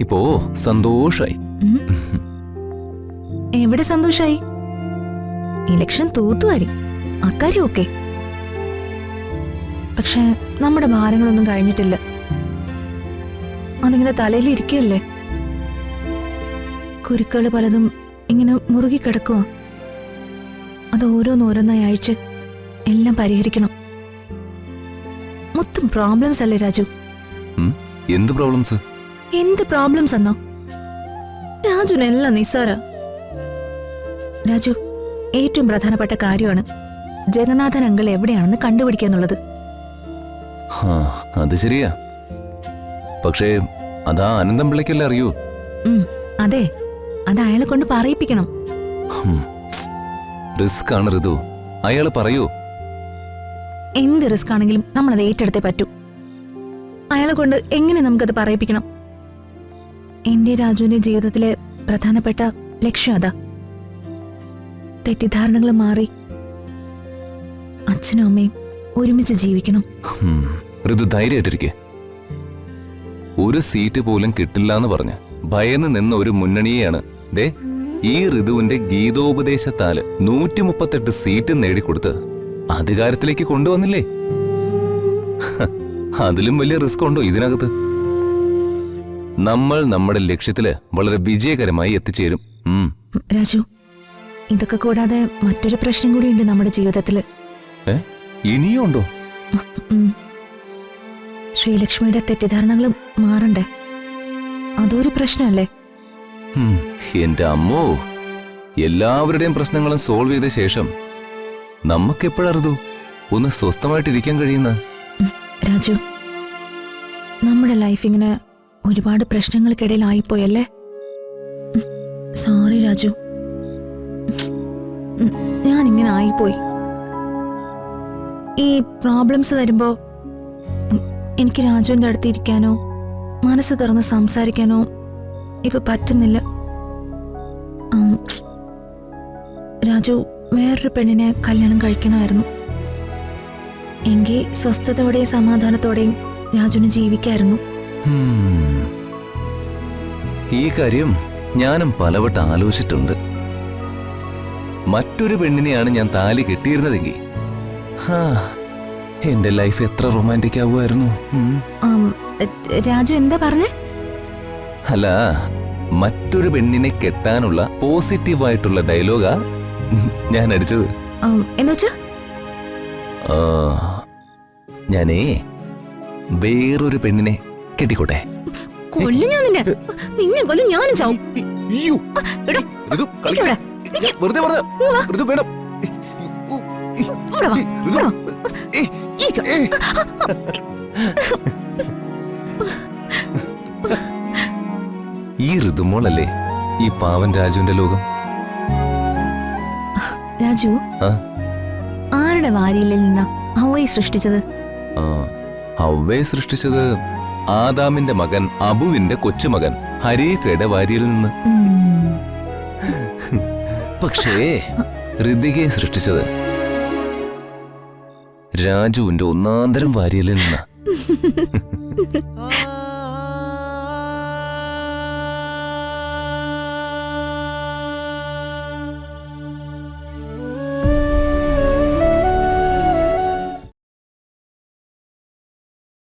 ഇപ്പോ സന്തോഷായി. എവിടെ സന്തോഷായി? ഇലക്ഷൻ തൂത്തുവാരി, അക്കാര്യം ഓക്കെ. പക്ഷെ നമ്മുടെ ഭാരങ്ങളൊന്നും കഴിഞ്ഞിട്ടില്ല. അതിങ്ങനെ തലയിലിരിക്കല്ലേ. കുരുക്കള് പലതും ഇങ്ങനെ മുറുകിക്കിടക്കുക. അത് ഓരോന്നോരോന്നായി അഴിച്ച് എല്ലാം പരിഹരിക്കണം. മൊത്തം പ്രോബ്ലംസ് അല്ലേ രാജു? എന്ത് പ്രോബ്ലംസ്? എന്ത് പ്രോബ്ലംസ് എന്നോ? രാജുനെല്ലാം നിസ്സാര. രാജു, ഏറ്റവും പ്രധാനപ്പെട്ട കാര്യമാണ് ജഗന്നാഥൻ അങ്കിൾ എവിടെയാണെന്ന് കണ്ടുപിടിക്കാന്നുള്ളത്. അത് ശരിയാ. പക്ഷേ അതാ അനന്തം പിള്ളയ്ക്കല്ലേ അറിയൂ. അതെ, അത് അയാളെ കൊണ്ട് പറയിപ്പിക്കണം. റിസ്ക് ആണ് ഋതു, അയാള് പറയൂ. എന്ത് റിസ്ക് ആണെങ്കിലും നമ്മളത് ഏറ്റെടുത്തേ പറ്റൂ. അയാളെ കൊണ്ട് എങ്ങനെ നമുക്കത് പറയിപ്പിക്കണം? എന്റെ രാജുവിന്റെ ജീവിതത്തിലെ പ്രധാനപ്പെട്ട ലക്ഷ്യം അതാ. തെറ്റിദ്ധാരണകൾ മാറി അച്ഛനും അമ്മയും ഒരുമിച്ച് ജീവിക്കണം. ഋതു ധൈര്യമായിട്ടിരിക്കെ. ഒരു സീറ്റ് പോലും കിട്ടില്ല എന്ന് പറഞ്ഞ് ഭയന്ന് നിന്ന ഒരു മുന്നണിയെയാണ് ദേ ഈ ഋതുവിന്റെ ഗീതോപദേശത്താല് 138 സീറ്റ് നേടിക്കൊടുത്ത് അധികാരത്തിലേക്ക് കൊണ്ടുവന്നില്ലേ? അതിലും വലിയ റിസ്ക് ഉണ്ടോ ഇതിനകത്ത്? നമ്മൾ നമ്മുടെ ലക്ഷ്യത്തില് വളരെ വിജയകരമായി എത്തിച്ചേരും. രാജു, ഇതൊക്കെ കൂടാതെ മറ്റൊരു പ്രശ്നം കൂടിയുണ്ട് നമ്മുടെ ജീവിതത്തില്. ഇനിയും ഉണ്ടോ? ശ്രീലക്ഷ്മിയുടെ തെറ്റിദ്ധാരണകളും മാറണ്ടേ? അതൊരു പ്രശ്നമല്ലേ? എന്റെ അമ്മോ, എല്ലാവരുടെയും പ്രശ്നങ്ങളും സോൾവ് ചെയ്ത ശേഷം നമുക്കെപ്പോഴറിതു ഒന്ന് സ്വസ്ഥമായിട്ടിരിക്കാൻ കഴിയുന്ന? രാജു, നമ്മുടെ ലൈഫ് ഇങ്ങനെ ഒരുപാട് പ്രശ്നങ്ങൾക്കിടയിൽ ആയിപ്പോയല്ലേ? സോറി രാജു, ഞാനിങ്ങനെ ആയിപ്പോയി. ഈ പ്രോബ്ലംസ് വരുമ്പോ എനിക്ക് രാജുവിന്റെ അടുത്ത് ഇരിക്കാനോ മനസ്സ് തുറന്ന് സംസാരിക്കാനോ ഇപ്പൊ പറ്റുന്നില്ല. രാജു വേറൊരു പെണ്ണിനെ കല്യാണം കഴിക്കണമായിരുന്നു. എങ്കിൽ സ്വസ്ഥതയോടെയും സമാധാനത്തോടെയും രാജുവിന് ജീവിക്കായിരുന്നു. ഈ കാര്യം ഞാനും പലവട്ടം ആലോചിച്ചിട്ടുണ്ട്. മറ്റൊരു പെണ്ണിനെയാണ് ഞാൻ താലി കെട്ടിയിരുന്നതെങ്കിൽ എന്റെ ലൈഫ് എത്ര റൊമാൻറ്റിക് ആവുമായിരുന്നു. രാജു എന്താ പറഞ്ഞേ? അല്ല, മറ്റൊരു പെണ്ണിനെ കെട്ടാനുള്ള പോസിറ്റീവായിട്ടുള്ള ഡയലോഗാ ഞാൻ അടിച്ചത്. എന്നുവെച്ചാ ഞാനേ വേറൊരു പെണ്ണിനെ കെട്ടിക്കോട്ടെ. കൊല്ലും ഞാൻ നിന്നെ. നിന്നെ കൊല്ലും ഞാനും ചാവും. വെറുതെ വേണം. ഈ ഋതുമോളല്ലേ ഈ പാവൻ രാജുവിന്റെ ലോകം? രാജു, ആരുടെ വാരിയിലിൽ നിന്നാ ഹവ്വയെ സൃഷ്ടിച്ചത്? ഹവ്വയെ സൃഷ്ടിച്ചത് ആദാമിന്റെ മകൻ അബുവിന്റെ കൊച്ചുമകൻ ഹരീഫയുടെ വാരിയിൽ നിന്ന്. പക്ഷേ ഋതികയെ സൃഷ്ടിച്ചത് രാജുവിന്റെ ഒന്നാന്തരം വാരിയിൽ നിന്നാ.